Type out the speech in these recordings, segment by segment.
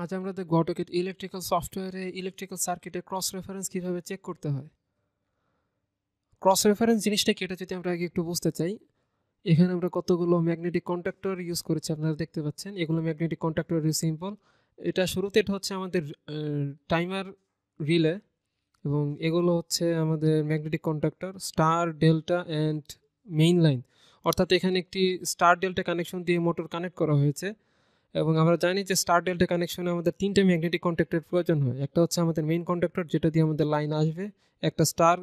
আজ আমরা দেখব অটোক্যাড ইলেকট্রিক্যাল সফটওয়্যারে ইলেকট্রিক্যাল সার্কিটে ক্রস রেফারেন্স কিভাবে চেক করতে হয়। ক্রস রেফারেন্স জিনিসটা কি, এটা যদি আমরা আগে একটু বুঝতে চাই, এখানে আমরা কতগুলো ম্যাগনেটিক কন্ডাক্টর ইউজ করেছি আপনারা দেখতে পাচ্ছেন। এগুলো ম্যাগনেটিক কন্ডাক্টর সিম্পল। এটা শুরুতে এটা হচ্ছে আমাদের টাইমার রিলে, এবং এগুলো হচ্ছে আমাদের magnetic conductor star, delta and main line. অর্থাৎ এখানে একটি স্টার ডেল্টা কানেকশন দিয়ে মোটর কানেক্ট করা হয়েছে, এবং আমরা জানি যে স্টার ডেল্টা কানেকশনে আমাদের তিনটে ম্যাগনেটিক কন্ট্যাক্টের প্রয়োজন হয়। একটা হচ্ছে আমাদের মেইন কন্ডাক্টর, যেটা দিয়ে আমাদের লাইন আসবে, একটা স্টার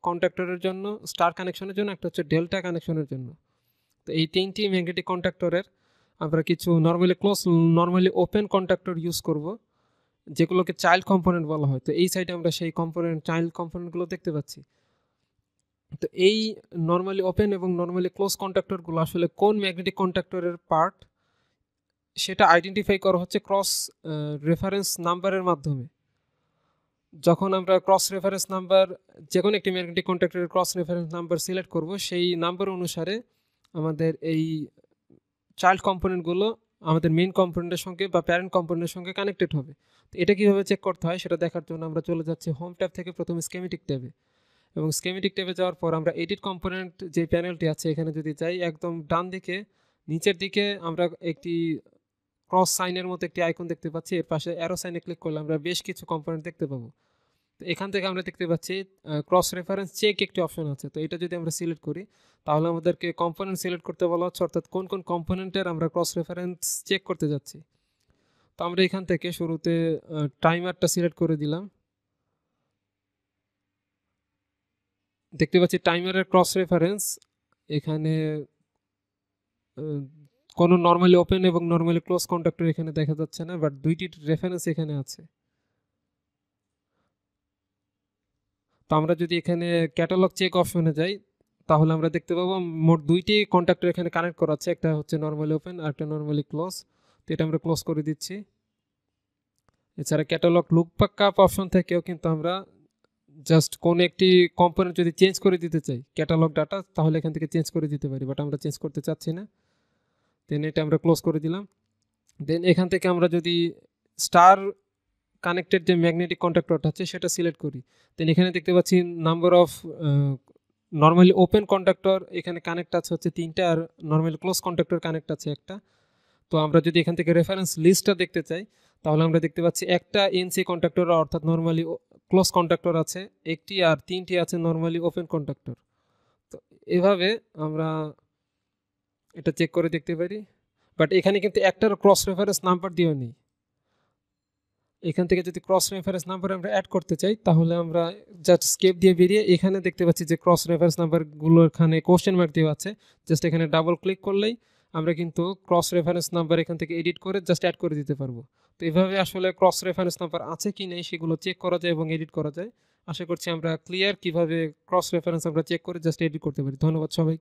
কন্ট্যাক্টরের জন্য, স্টার কানেকশনের জন্য, একটা হচ্ছে ডেল্টা কানেকশনের জন্য। তো এই তিনটি ম্যাগনেটিক কন্ট্যাক্টরের আমরা কিছু নর্মালি ওপেন কন্ট্যাক্টর ইউজ করব, যেগুলোকে চাইল্ড কম্পোনেন্ট বলা হয়। তো এই সাইডে আমরা সেই চাইল্ড কম্পোনেন্টগুলো দেখতে পাচ্ছি। তো এই নর্মালি ওপেন এবং নর্মালি ক্লোজ কন্ট্যাক্টরগুলো আসলে কোন ম্যাগনেটিক কন্ট্যাক্টরের পার্ট, সেটা আইডেন্টিফাই করা হচ্ছে ক্রস রেফারেন্স নাম্বারের মাধ্যমে। যখন আমরা ক্রস রেফারেন্স নাম্বার, যে কোনো একটি ম্যাগনেটিক কন্ট্যাক্টরের ক্রস রেফারেন্স নাম্বার সিলেক্ট করব, সেই নাম্বার অনুসারে আমাদের এই চাইল্ড কম্পোনেন্টগুলো আমাদের মেইন কম্পোনেন্টের সঙ্গে বা প্যারেন্ট কম্পোনেন্টের সঙ্গে কানেক্টেড হবে। তো এটা কীভাবে চেক করতে হয় সেটা দেখার জন্য আমরা চলে যাচ্ছি হোম ট্যাব থেকে প্রথমে স্কেমেটিক ট্যাবে, এবং স্কেমেটিক ট্যাবে যাওয়ার পর আমরা এডিট কম্পোনেন্ট যে প্যানেলটি আছে এখানে যদি যাই, একদম ডান দিকে নিচের দিকে আমরা একটি ক্রস সাইনের মতো একটি আইকন দেখতে পাচ্ছি। এর পাশে অ্যারো সাইনে ক্লিক করলে আমরা বেশ কিছু কম্পোনেন্ট দেখতে পাবো। তো এখান থেকে আমরা দেখতে পাচ্ছি ক্রস রেফারেন্স চেক একটি অপশন আছে। তো এটা যদি আমরা সিলেক্ট করি, তাহলে আমাদেরকে কম্পোনেন্ট সিলেক্ট করতে বলা হচ্ছে, অর্থাৎ কোন কোন কম্পোনেন্টের আমরা ক্রস রেফারেন্স চেক করতে যাচ্ছি। তো আমরা এখান থেকে শুরুতে টাইমারটা সিলেক্ট করে দিলাম। দেখতে পাচ্ছি টাইমারের ক্রস রেফারেন্স এখানে কোনো নর্মালি ওপেন এবং নর্মালি ক্লোজ কন্ট্যাক্টর এখানে দেখা যাচ্ছে না, বাট দুইটি রেফারেন্স এখানে আছে। তো আমরা যদি এখানে ক্যাটালগ চেক অপশনে যাই, তাহলে আমরা দেখতে পাবো মোট দুইটি কন্ট্যাক্টর এখানে কানেক্ট করা আছে, একটা হচ্ছে নর্মালি ওপেন আর একটা নর্মালি ক্লোজ। তো এটা আমরা ক্লোজ করে দিচ্ছি। এছাড়া ক্যাটালগ লুকআপ অপশন থেকেও কিন্তু আমরা জাস্ট কোন একটি কম্পোনেন্ট যদি চেঞ্জ করে দিতে চাই ক্যাটালগ ডাটা, তাহলে এখান থেকে চেঞ্জ করে দিতে পারি, বাট আমরা চেঞ্জ করতে চাচ্ছি না। দেন এটা আমরা ক্লোজ করে দিলাম। দেন এখান থেকে আমরা যদি স্টার কানেক্টেড যে ম্যাগনেটিক কন্ট্যাক্টরটা আছে সেটা সিলেক্ট করি, দেন এখানে দেখতে পাচ্ছি number of normally open contactor এখানে কানেক্ট আছে হচ্ছে 3টা, আর নর্মালি ক্লোজ কন্ট্যাক্টর কানেক্ট আছে একটা। তো আমরা যদি এখান থেকে রেফারেন্স লিস্টটা দেখতে চাই, তাহলে আমরা দেখতে পাচ্ছি একটা এনসি কন্ট্যাক্টর অর্থাৎ নর্মালি ক্লোজ কন্ট্যাক্টর আছে একটি, আর 3টি আছে নর্মালি ওপেন কন্ট্যাক্টর। তো এভাবে আমরা এটা চেক করে দেখতে পারি, বাট এখানে কিন্তু একটার ক্রস রেফারেন্স নাম্বার দিয়েও নেই। এখান থেকে যদি ক্রস রেফারেন্স নাম্বার আমরা অ্যাড করতে চাই, তাহলে আমরা জাস্ট স্কেপ দিয়ে বেরিয়ে এখানে দেখতে পাচ্ছি যে ক্রস রেফারেন্স নাম্বারগুলো এখানে কোশ্চেন মার্ক দেওয়া আছে। জাস্ট এখানে ডাবল ক্লিক করলেই আমরা কিন্তু ক্রস রেফারেন্স নাম্বার এখান থেকে এডিট করে জাস্ট অ্যাড করে দিতে পারবো। তো এভাবে আসলে ক্রস রেফারেন্স নাম্বার আছে কি নেই সেগুলো চেক করা যায় এবং এডিট করা যায়। আশা করছি আমরা ক্লিয়ার কিভাবে ক্রস রেফারেন্স আমরা চেক করে জাস্ট এডিট করতে পারি। ধন্যবাদ সবাই।